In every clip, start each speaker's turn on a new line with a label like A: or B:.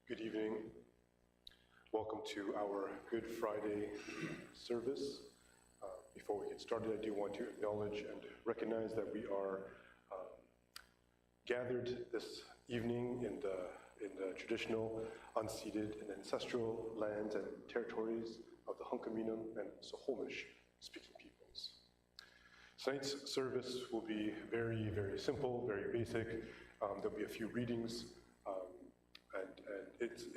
A: Good evening. Welcome to our Good Friday service. Before we get started, I do want to acknowledge and recognize that we are gathered this evening in the traditional, unceded, and ancestral lands and territories of the Musqueam and Squamish speaking peoples. Tonight's service will be very, very simple, very basic. There'll be a few readings, and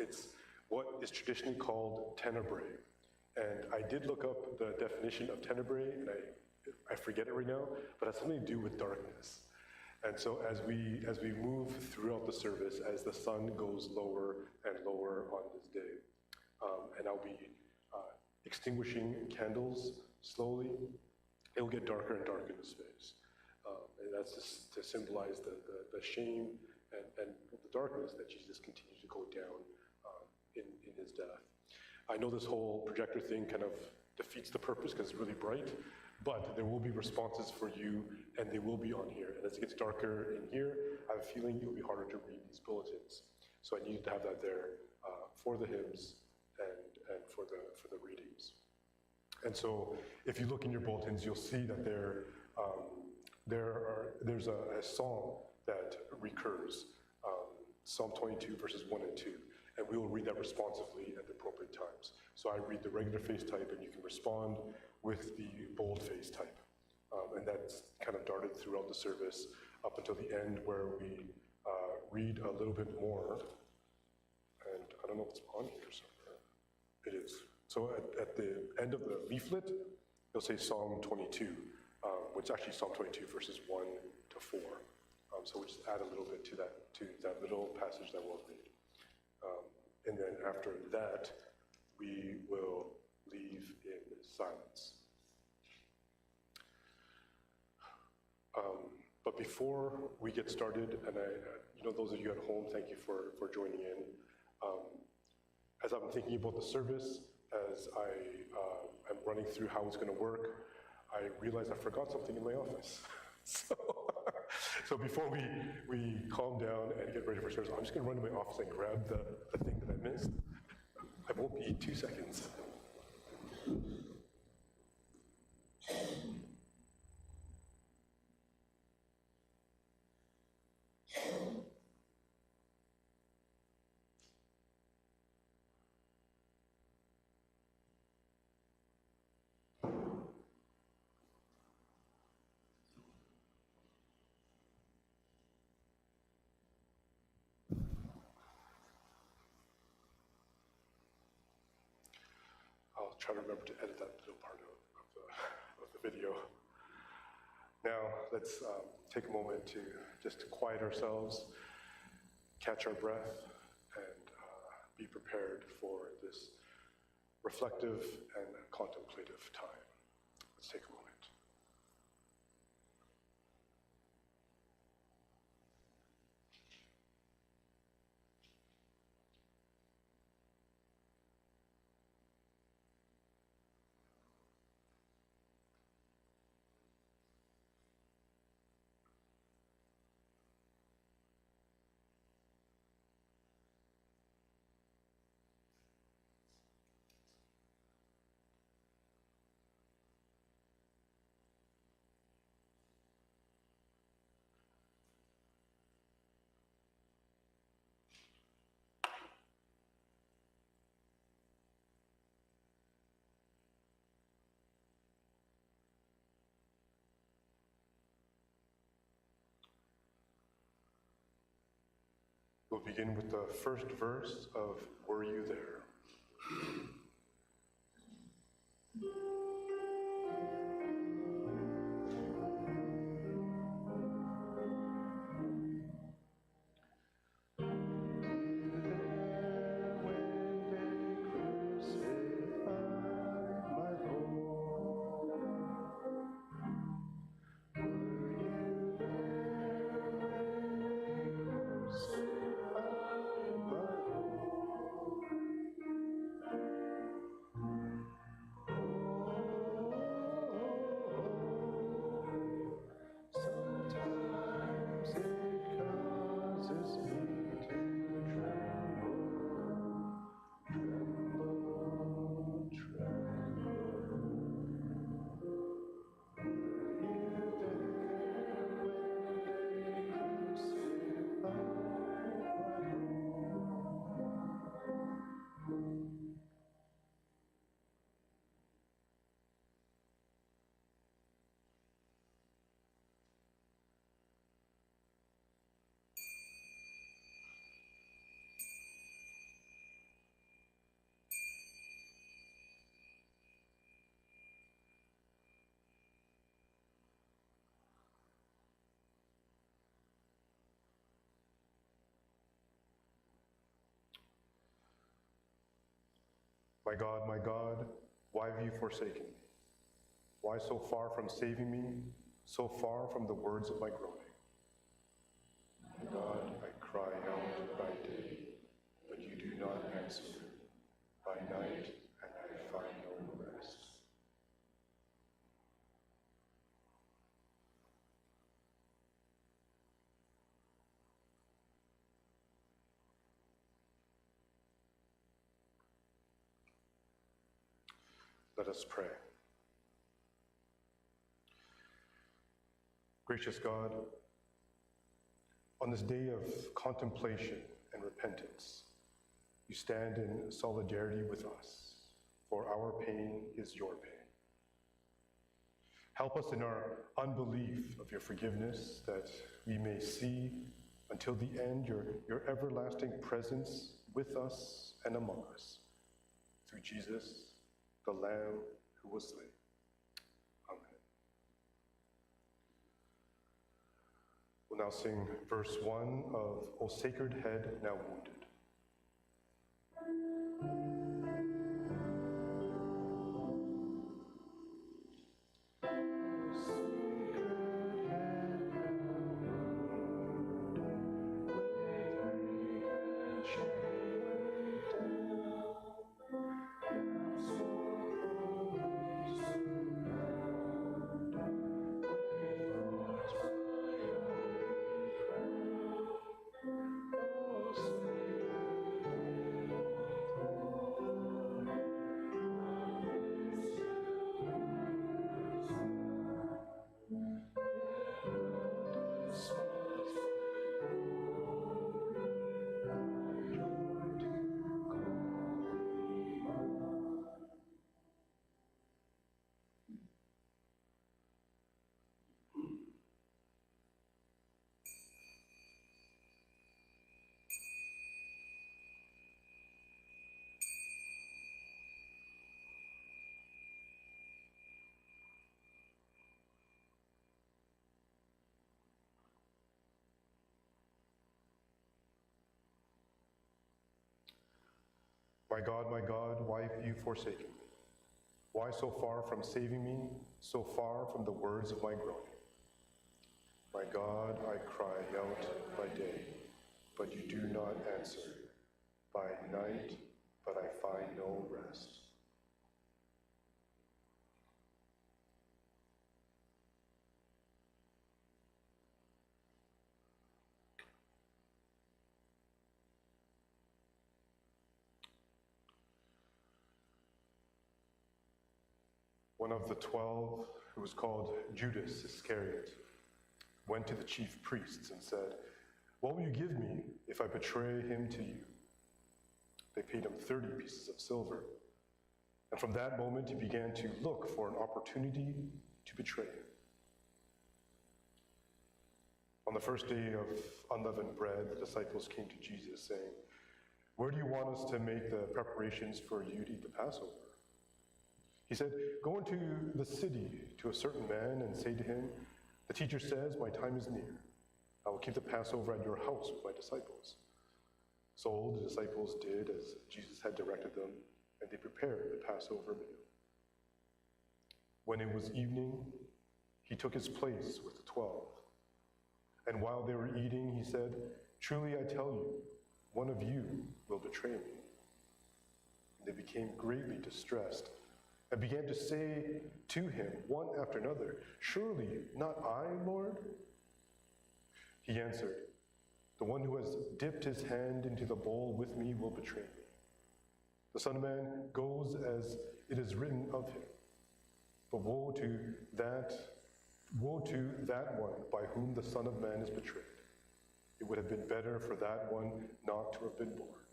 A: it's what is traditionally called tenebrae. And I did look up the definition of tenebrae, and I forget it right now, but it has something to do with darkness. And so as we move throughout the service, as the sun goes lower and lower on this day, and I'll be extinguishing candles slowly, it will get darker and darker in the space. And that's just to symbolize the shame and the darkness that Jesus continues to go down in his death. I know this whole projector thing kind of defeats the purpose because it's really bright, but there will be responses for you, and they will be on here. And as it gets darker in here, I have a feeling it will be harder to read these bulletins. So I needed to have that there for the hymns and for the readings. And so if you look in your bulletins, you'll see that there's a psalm that recurs, Psalm 22, verses 1 and 2. And we will read that responsively at the appropriate times. So I read the regular face type, and you can respond with the bold face type. And that's kind of darted throughout the service up until the end, where we read a little bit more. And I don't know if it's on here somewhere. It is. So at the end of the leaflet, you'll say Psalm 22, which is actually Psalm 22, verses 1 to 4. So we'll just add a little bit to that little passage that we'll read. And then after that, we will leave in silence. But before we get started, and those of you at home, thank you for joining in. As I'm thinking about the service, as I'm running through how it's going to work, I realized I forgot something in my office. So before we calm down and get ready for service, I'm just going to run to my office and grab the thing that I missed. I won't be 2 seconds. I'll try to remember to edit that little part of the video. Now, let's take a moment to just quiet ourselves, catch our breath, and be prepared for this reflective and contemplative time. Let's take a moment. We'll begin with the first verse of Were You There? my God, why have you forsaken me? Why so far from saving me, so far from the words of my groaning? My God, I cry out by day, but you do not answer. By night, and I find no rest. Let us pray. Gracious God, on this day of contemplation and repentance, you stand in solidarity with us, for our pain is your pain. Help us in our unbelief of your forgiveness, that we may see until the end your everlasting presence with us and among us. Through Jesus, the Lamb who was slain. Amen. We'll now sing verse 1 of O Sacred Head Now Wounded. my God, why have you forsaken me? Why so far from saving me, so far from the words of my groaning? My God, I cry out by day, but you do not answer. By night, but I find no rest. One of the 12, who was called Judas Iscariot, went to the chief priests and said, "What will you give me if I betray him to you?" They paid him 30 pieces of silver. And from that moment, he began to look for an opportunity to betray him. On the first day of unleavened bread, the disciples came to Jesus saying, "Where do you want us to make the preparations for you to eat the Passover?" He said, "Go into the city to a certain man and say to him, 'The teacher says, my time is near. I will keep the Passover at your house with my disciples.'" So the disciples did as Jesus had directed them, and they prepared the Passover meal. When it was evening, he took his place with the 12. And while they were eating, he said, "Truly I tell you, one of you will betray me." And they became greatly distressed and began to say to him one after another, "Surely not I, Lord?" He answered, "The one who has dipped his hand into the bowl with me will betray me. The Son of Man goes as it is written of him. But woe to that one by whom the Son of Man is betrayed. It would have been better for that one not to have been born."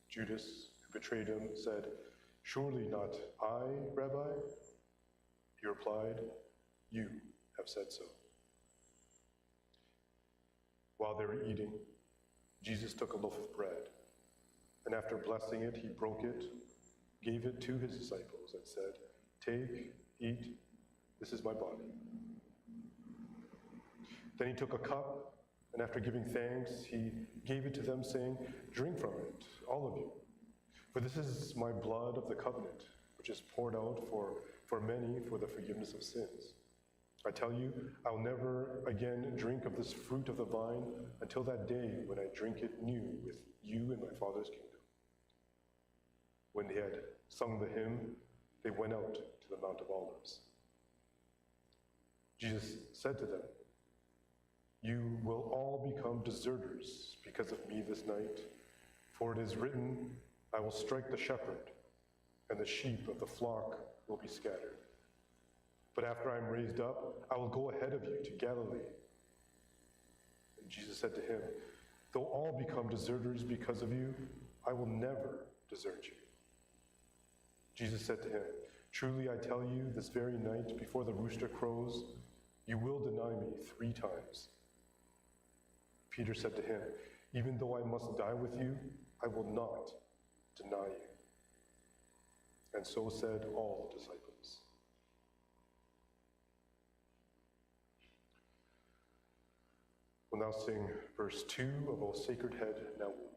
A: Judas, who betrayed him, said, "Surely not I, Rabbi?" He replied, "You have said so." While they were eating, Jesus took a loaf of bread, and after blessing it, he broke it, gave it to his disciples, and said, "Take, eat, this is my body." Then he took a cup, and after giving thanks, he gave it to them, saying, "Drink from it, all of you. For this is my blood of the covenant, which is poured out for many for the forgiveness of sins. I tell you, I will never again drink of this fruit of the vine until that day when I drink it new with you in my Father's kingdom." When they had sung the hymn, they went out to the Mount of Olives. Jesus said to them, "You will all become deserters because of me this night, for it is written, I will strike the shepherd, and the sheep of the flock will be scattered. But after I am raised up, I will go ahead of you to Galilee." And Jesus said to him, "Though all become deserters because of you, I will never desert you." Jesus said to him, "Truly I tell you, this very night before the rooster crows, you will deny me 3 times. Peter said to him, "Even though I must die with you, I will not deny you." And so said all the disciples. We'll now sing verse 2 of "O Sacred Head Now Wounded."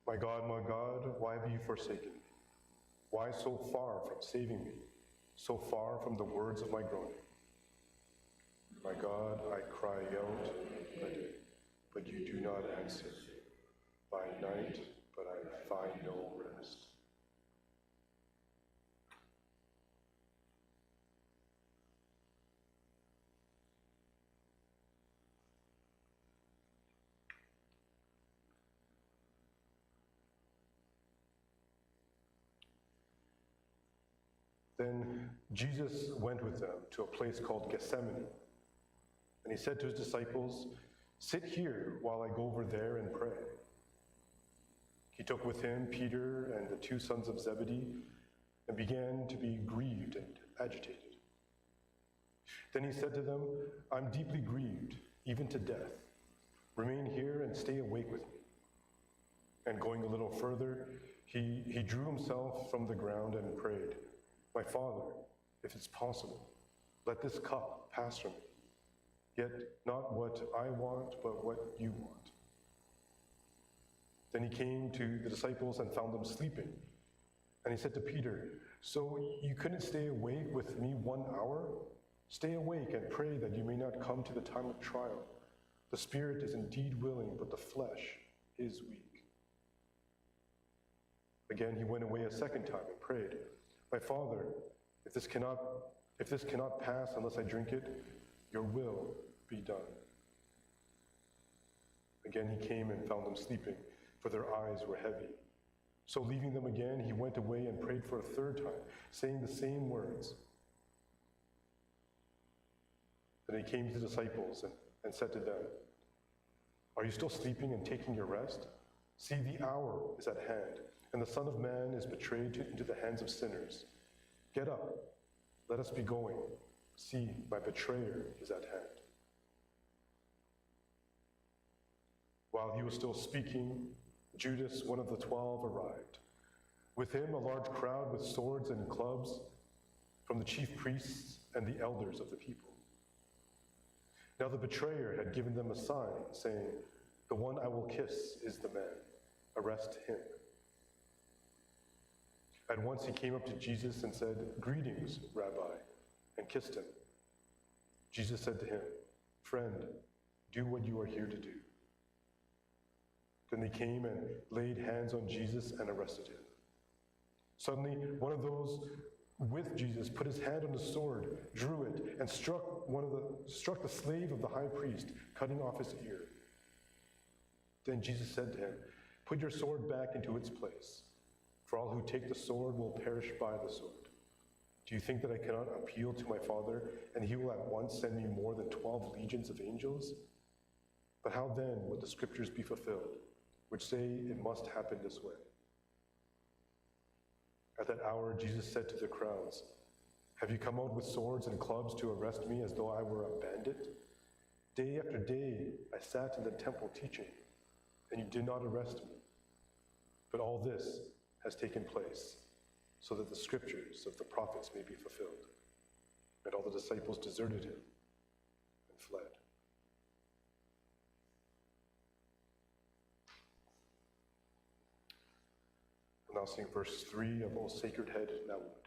A: My God, why have you forsaken me? Why so far from saving me, so far from the words of my groaning? My God, I cry out by day, but you do not answer. By night, but I find no rest. Then Jesus went with them to a place called Gethsemane, and he said to his disciples, "Sit here while I go over there and pray." He took with him Peter and the 2 sons of Zebedee and began to be grieved and agitated. Then he said to them, "I'm deeply grieved, even to death. Remain here and stay awake with me." And going a little further, he drew himself from the ground and prayed, "My Father, if it's possible, let this cup pass from me. Yet not what I want, but what you want." Then he came to the disciples and found them sleeping. And he said to Peter, "So you couldn't stay awake with me 1 hour? Stay awake and pray that you may not come to the time of trial. The spirit is indeed willing, but the flesh is weak." Again, he went away a second time and prayed, "My Father, if this cannot pass unless I drink it, your will be done." Again he came and found them sleeping, for their eyes were heavy. So leaving them again, he went away and prayed for a 3rd time, saying the same words. Then he came to the disciples and said to them, "Are you still sleeping and taking your rest? See, the hour is at hand, and the Son of Man is betrayed into the hands of sinners. Get up, let us be going. See, my betrayer is at hand." While he was still speaking, Judas, one of the 12, arrived. With him a large crowd with swords and clubs from the chief priests and the elders of the people. Now the betrayer had given them a sign, saying, "The one I will kiss is the man. Arrest him." At once he came up to Jesus and said, "Greetings, Rabbi," and kissed him. Jesus said to him, "Friend, do what you are here to do." Then they came and laid hands on Jesus and arrested him. Suddenly, one of those with Jesus put his hand on the sword, drew it, and struck the slave of the high priest, cutting off his ear. Then Jesus said to him, "Put your sword back into its place, for all who take the sword will perish by the sword. Do you think that I cannot appeal to my Father, and he will at once send me more than 12 legions of angels? But how then would the scriptures be fulfilled, which say it must happen this way?" At that hour, Jesus said to the crowds, "Have you come out with swords and clubs to arrest me as though I were a bandit? Day after day, I sat in the temple teaching, and you did not arrest me. But all this has taken place so that the scriptures of the prophets may be fulfilled." And all the disciples deserted him and fled. We'll now sing verse 3 of "O Sacred Head, Now Wounded."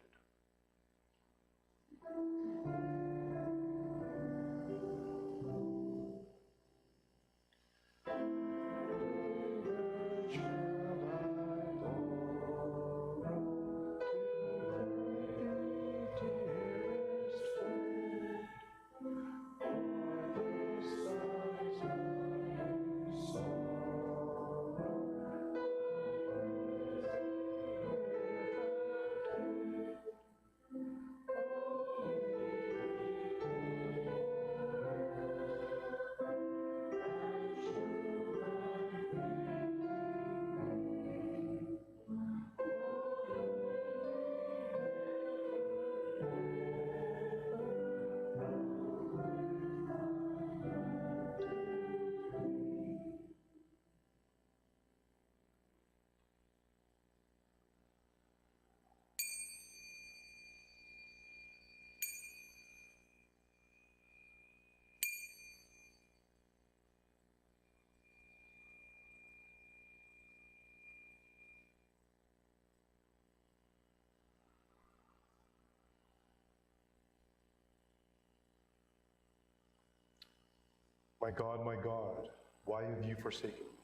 A: My God, why have you forsaken me?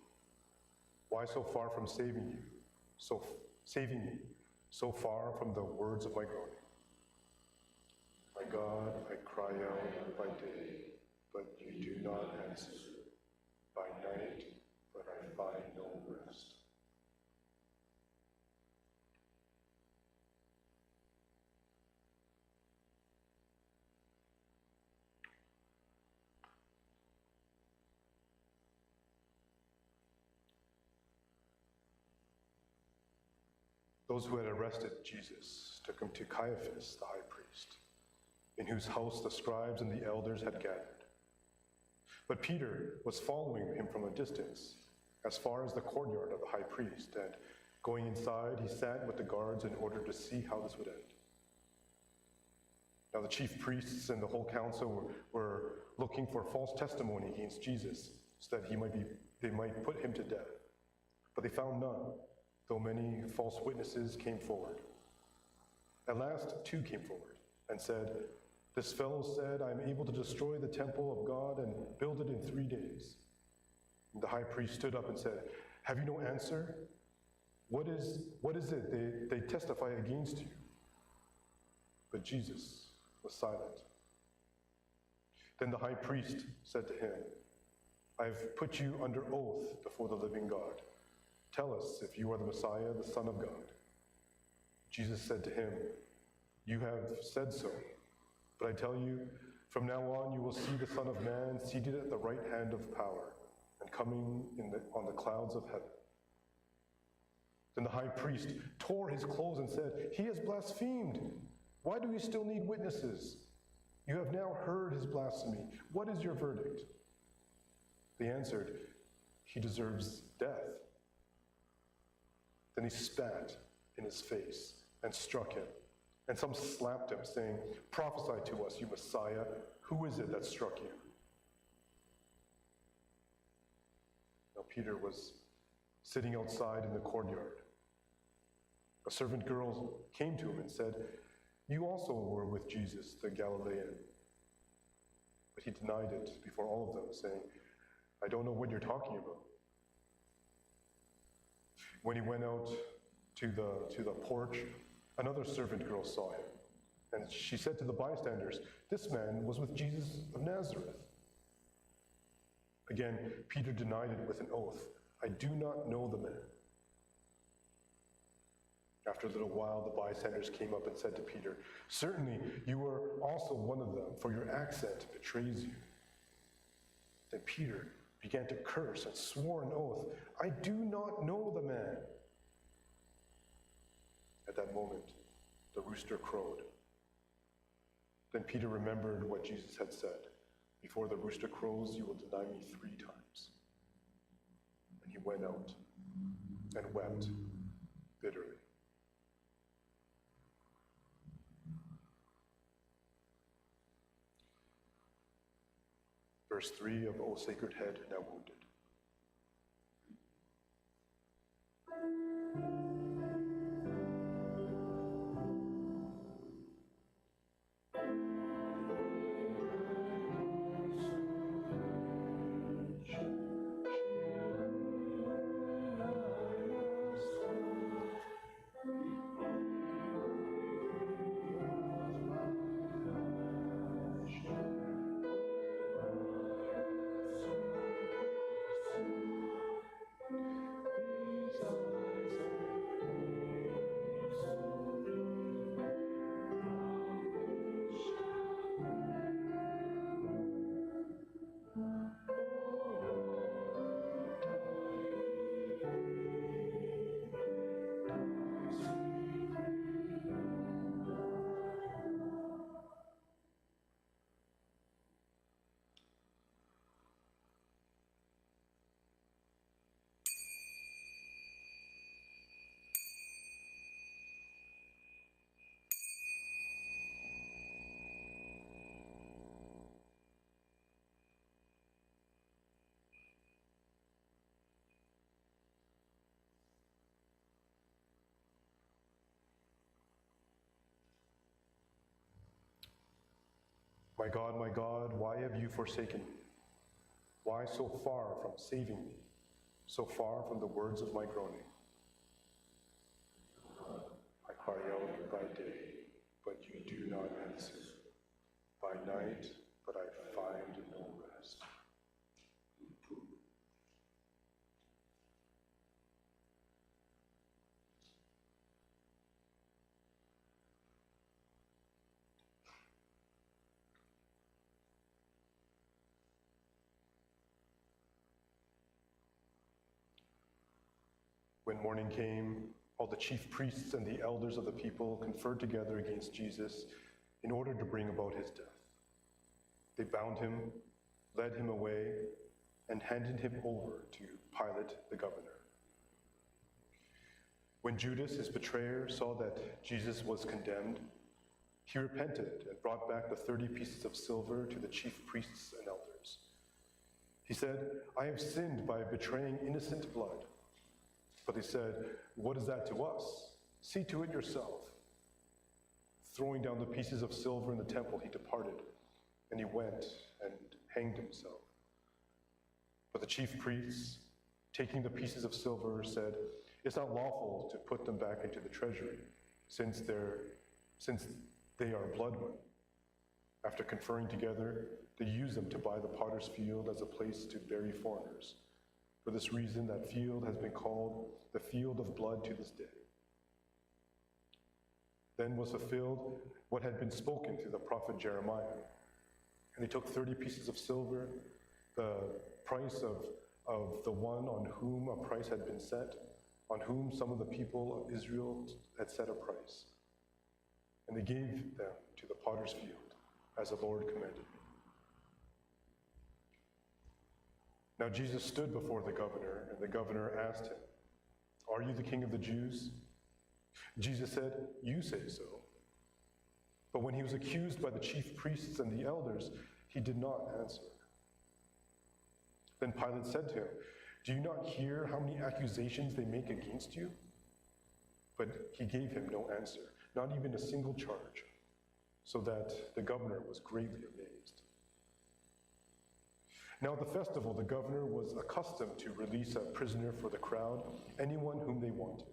A: Why so far from saving me, so far from the words of my groaning? My God, I cry out by day, but you do not answer. By night, but I find no rest. Those who had arrested Jesus took him to Caiaphas, the high priest, in whose house the scribes and the elders had gathered. But Peter was following him from a distance, as far as the courtyard of the high priest, and going inside, he sat with the guards in order to see how this would end. Now the chief priests and the whole council were looking for false testimony against Jesus, so that they might put him to death. But they found none, though many false witnesses came forward. At last, two came forward and said, "This fellow said, I am able to destroy the temple of God and build it in 3 days." And the high priest stood up and said, "Have you no answer? What is it they testify against you?" But Jesus was silent. Then the high priest said to him, "I have put you under oath before the living God. Tell us if you are the Messiah, the Son of God." Jesus said to him, "You have said so. But I tell you, from now on you will see the Son of Man seated at the right hand of power and coming on the clouds of heaven." Then the high priest tore his clothes and said, "He has blasphemed. Why do we still need witnesses? You have now heard his blasphemy. What is your verdict?" They answered, "He deserves death." Then he spat in his face and struck him. And some slapped him, saying, "Prophesy to us, you Messiah. Who is it that struck you?" Peter was sitting outside in the courtyard. A servant girl came to him and said, "You also were with Jesus, the Galilean." But he denied it before all of them, saying, "I don't know what you're talking about." When he went out to the porch, another servant girl saw him, and she said to the bystanders, "This man was with Jesus of Nazareth." Again, Peter denied it with an oath, "I do not know the man." After a little while, the bystanders came up and said to Peter, "Certainly you are also one of them, for your accent betrays you." Then Peter began to curse and swore an oath, "I do not know the man." At that moment, the rooster crowed. Then Peter remembered what Jesus had said, "Before the rooster crows, you will deny me 3 times." And he went out and wept bitterly. Verse 3 of O Sacred Head, Now Wounded. My God, why have you forsaken me? Why so far from saving me, so far from the words of my groaning? I cry out by day, but you do not answer. By night, but I find no rest. When morning came, all the chief priests and the elders of the people conferred together against Jesus in order to bring about his death. They bound him, led him away, and handed him over to Pilate the governor. When Judas, his betrayer, saw that Jesus was condemned, he repented and brought back the 30 pieces of silver to the chief priests and elders. He said, "I have sinned by betraying innocent blood." But they said, "What is that to us? See to it yourself." Throwing down the pieces of silver in the temple, he departed, and he went and hanged himself. But the chief priests, taking the pieces of silver, said, "It's not lawful to put them back into the treasury, since they are blood money." After conferring together, they used them to buy the potter's field as a place to bury foreigners. For this reason, that field has been called the field of blood to this day. Then was fulfilled what had been spoken through the prophet Jeremiah. And they took 30 pieces of silver, the price of the one on whom a price had been set, on whom some of the people of Israel had set a price. And they gave them to the potter's field, as the Lord commanded me. Now Jesus stood before the governor, and the governor asked him, "Are you the king of the Jews?" Jesus said, "You say so." But when he was accused by the chief priests and the elders, he did not answer. Then Pilate said to him, "Do Do you not hear how many accusations they make against you?" But he gave him no answer, not even a single charge, so that the governor was greatly amazed. Now at the festival, the governor was accustomed to release a prisoner for the crowd, anyone whom they wanted.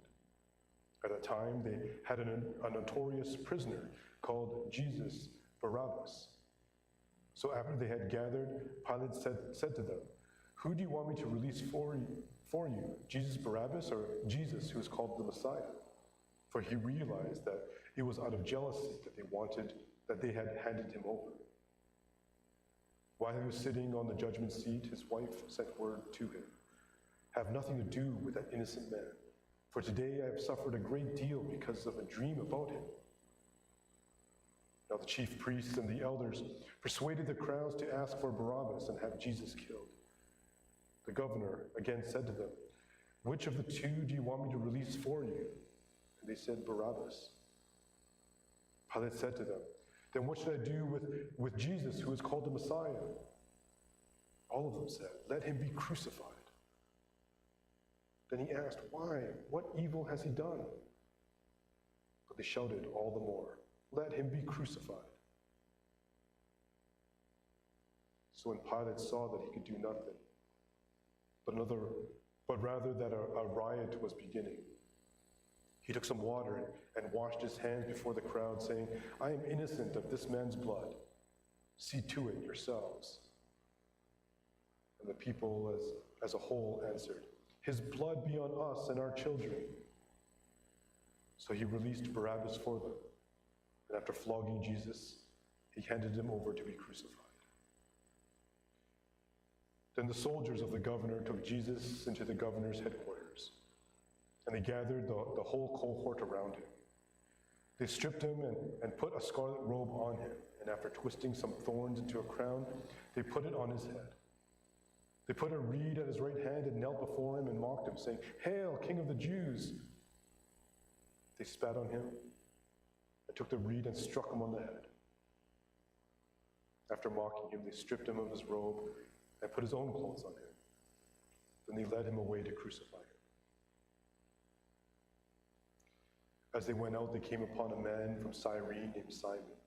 A: At that time, they had a notorious prisoner called Jesus Barabbas. So after they had gathered, Pilate said to them, "Who do you want me to release for you, Jesus Barabbas or Jesus who is called the Messiah?" For he realized that it was out of jealousy that they had handed him over. While he was sitting on the judgment seat, his wife sent word to him, "Have nothing to do with that innocent man, for today I have suffered a great deal because of a dream about him." Now the chief priests and the elders persuaded the crowds to ask for Barabbas and have Jesus killed. The governor again said to them, "Which of the two do you want me to release for you?" And they said, "Barabbas." Pilate said to them, "Then what should I do with Jesus, who is called the Messiah?" All of them said, "Let him be crucified." Then he asked, "Why? What evil has he done?" But they shouted all the more, "Let him be crucified." So when Pilate saw that he could do nothing, but rather that a riot was beginning, he took some water and washed his hands before the crowd, saying, "I am innocent of this man's blood. See to it yourselves." And the people as a whole answered, "His blood be on us and our children." So he released Barabbas for them, and after flogging Jesus, he handed him over to be crucified. Then the soldiers of the governor took Jesus into the governor's headquarters, and they gathered the whole cohort around him. They stripped him and put a scarlet robe on him, and after twisting some thorns into a crown, they put it on his head. They put a reed at his right hand and knelt before him and mocked him, saying, "Hail, King of the Jews!" They spat on him and took the reed and struck him on the head. After mocking him, they stripped him of his robe and put his own clothes on him. Then they led him away to crucify him. As they went out, they came upon a man from Cyrene named Simon.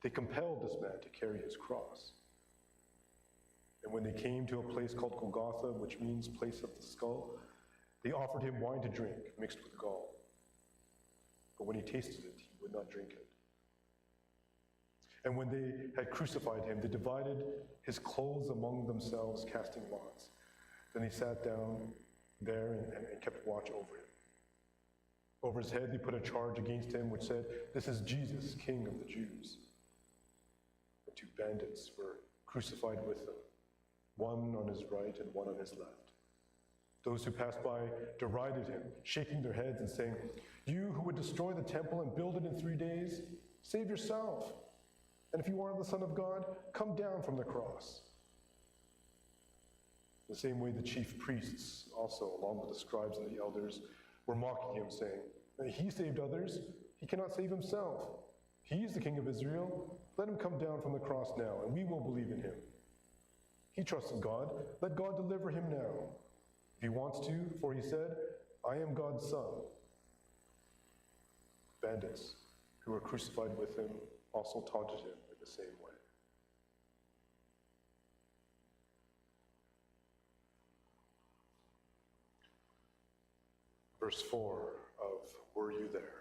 A: They compelled this man to carry his cross. And when they came to a place called Golgotha, which means place of the skull, they offered him wine to drink mixed with gall. But when he tasted it, he would not drink it. And when they had crucified him, they divided his clothes among themselves, casting lots. Then he sat down there and kept watch over him. Over his head, they put a charge against him, which said, "This is Jesus, King of the Jews." The two bandits were crucified with them, one on his right and one on his left. Those who passed by derided him, shaking their heads and saying, "You who would destroy the temple and build it in 3 days, save yourself. And if you are the Son of God, come down from the cross." The same way the chief priests also, along with the scribes and the elders, were mocking him, saying, "He saved others, he cannot save himself. He is the King of Israel. Let him come down from the cross now, and we will believe in him. He trusts in God. Let God deliver him now, if he wants to, for he said, 'I am God's son.'" Bandits who were crucified with him also taunted him in the same way. Verse 4 of "Were You There?"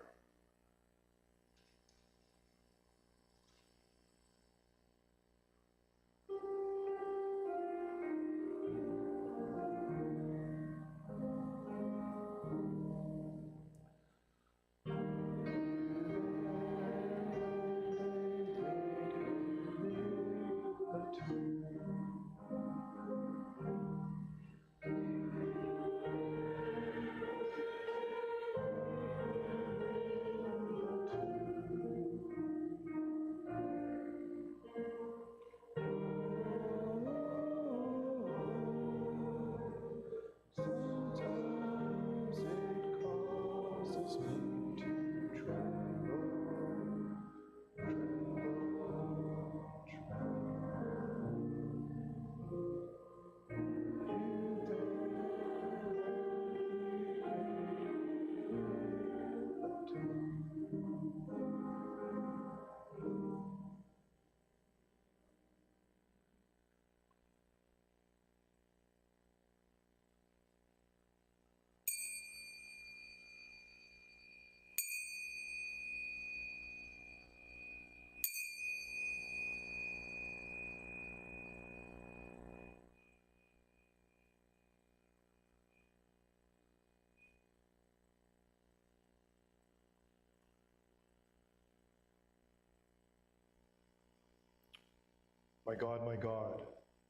A: my God,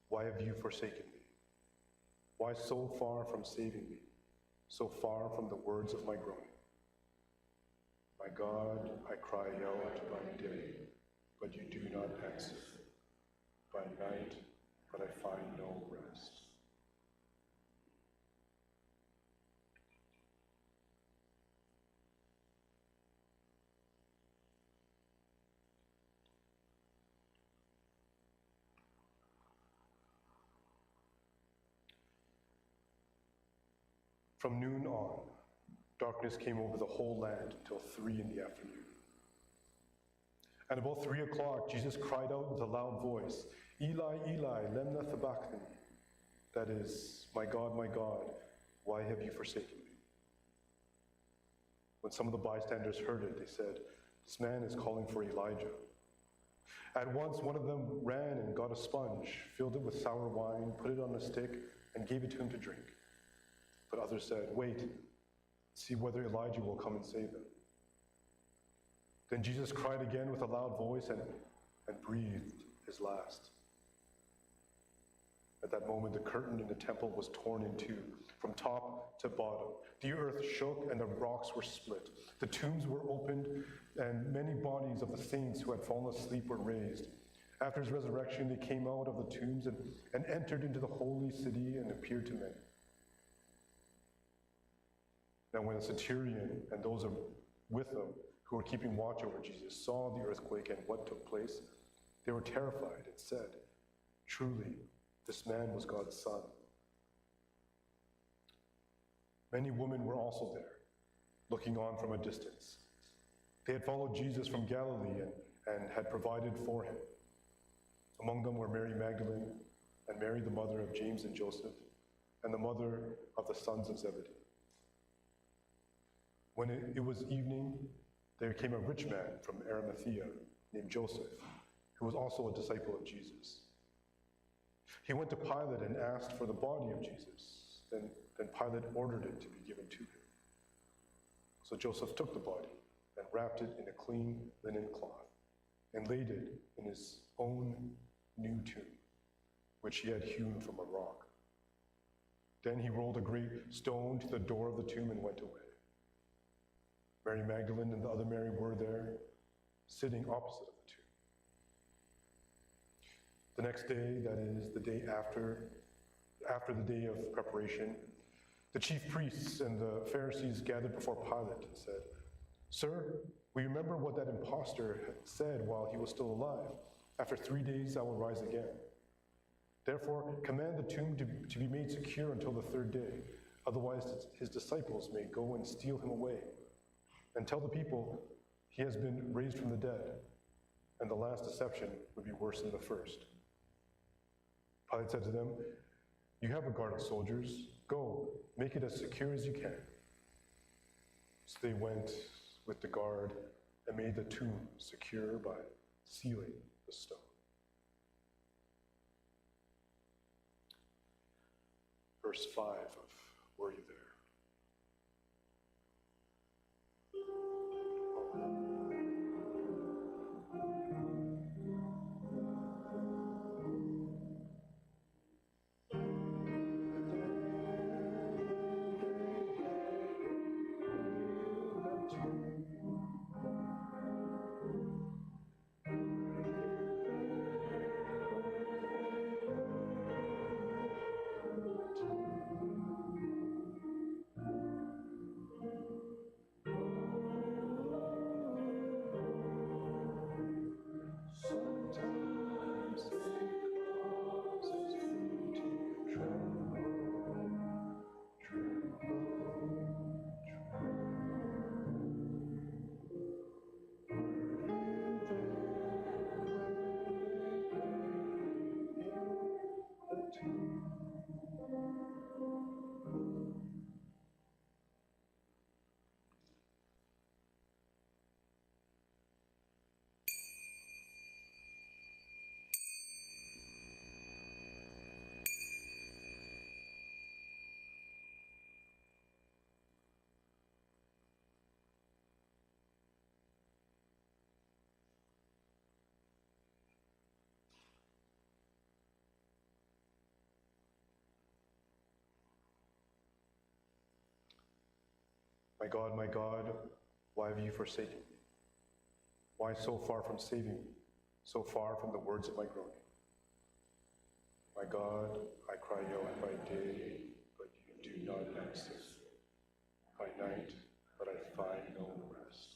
A: why have you forsaken me? Why so far from saving me, so far from the words of my groaning? My God, I cry out by day, but you do not answer. By night, but I find no rest. From noon on, darkness came over the whole land until 3 in the afternoon. And about 3 o'clock, Jesus cried out with a loud voice, Eli, Eli, lemma sabachthani. That is, my God, why have you forsaken me? When some of the bystanders heard it, they said, this man is calling for Elijah. At once, one of them ran and got a sponge, filled it with sour wine, put it on a stick, and gave it to him to drink. But others said, wait, see whether Elijah will come and save them. Then Jesus cried again with a loud voice and breathed his last. At that moment, the curtain in the temple was torn in two, from top to bottom. The earth shook and the rocks were split. The tombs were opened, and many bodies of the saints who had fallen asleep were raised. After his resurrection, they came out of the tombs and entered into the holy city and appeared to many. Now when the centurion and those with him who were keeping watch over Jesus saw the earthquake and what took place, they were terrified and said, truly, this man was God's son. Many women were also there, looking on from a distance. They had followed Jesus from Galilee and had provided for him. Among them were Mary Magdalene and Mary, the mother of James and Joseph, and the mother of the sons of Zebedee. When it was evening, there came a rich man from Arimathea named Joseph, who was also a disciple of Jesus. He went to Pilate and asked for the body of Jesus. Then Pilate ordered it to be given to him. So Joseph took the body and wrapped it in a clean linen cloth and laid it in his own new tomb, which he had hewn from a rock. Then he rolled a great stone to the door of the tomb and went away. Mary Magdalene and the other Mary were there, sitting opposite of the tomb. The next day, that is, the day after the day of preparation, the chief priests and the Pharisees gathered before Pilate and said, Sir, we remember what that impostor had said while he was still alive. After 3 days, I will rise again. Therefore, command the tomb to be made secure until the 3rd day. Otherwise, his disciples may go and steal him away. And tell the people he has been raised from the dead, and the last deception would be worse than the first. Pilate said to them, you have a guard of soldiers. Go, make it as secure as you can. So they went with the guard and made the tomb secure by sealing the stone. Verse 5 of Were You There? my God, why have you forsaken me? Why so far from saving me, so far from the words of my groaning? My God, I cry out by day, but you do not answer. By night, but I find no rest.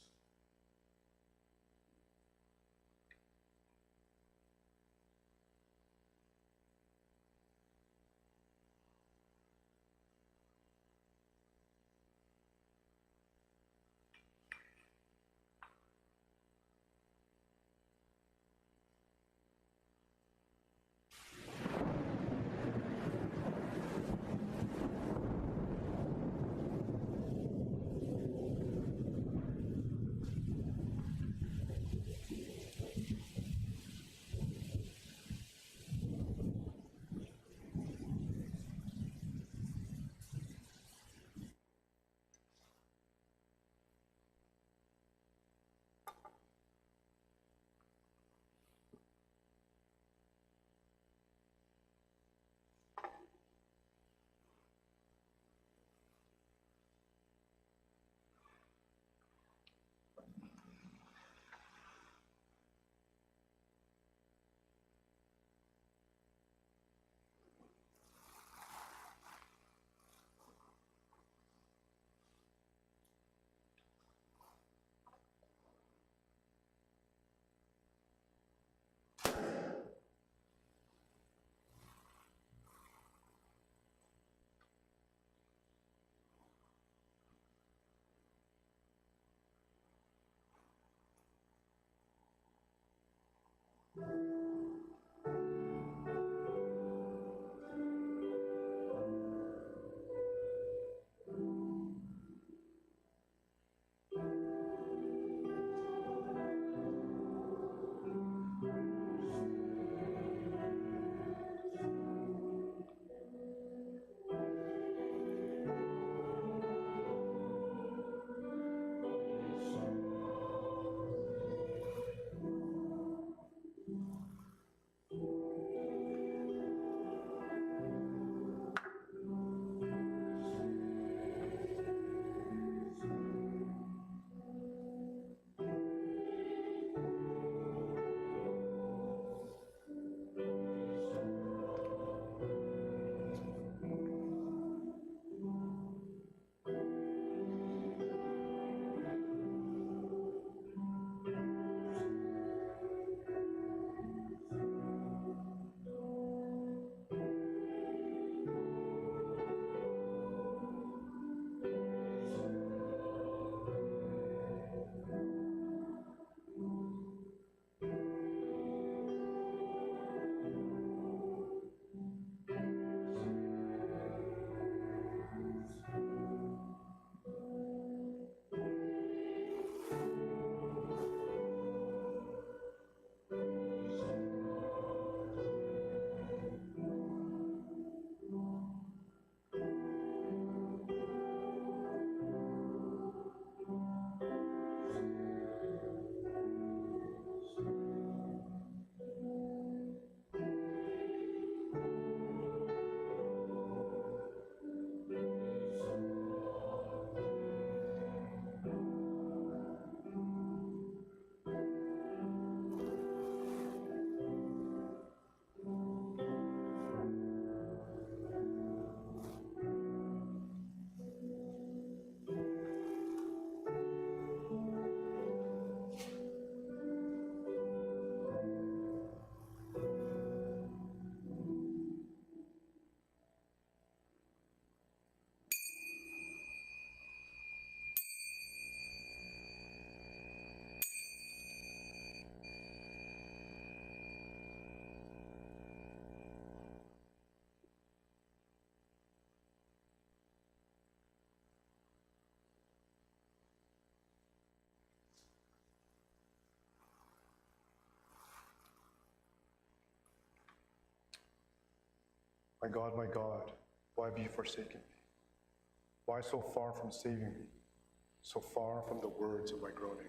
A: My God, why have you forsaken me? Why so far from saving me, so far from the words of my groaning?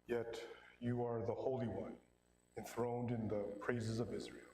A: Yet you are the Holy One, enthroned in the praises of Israel.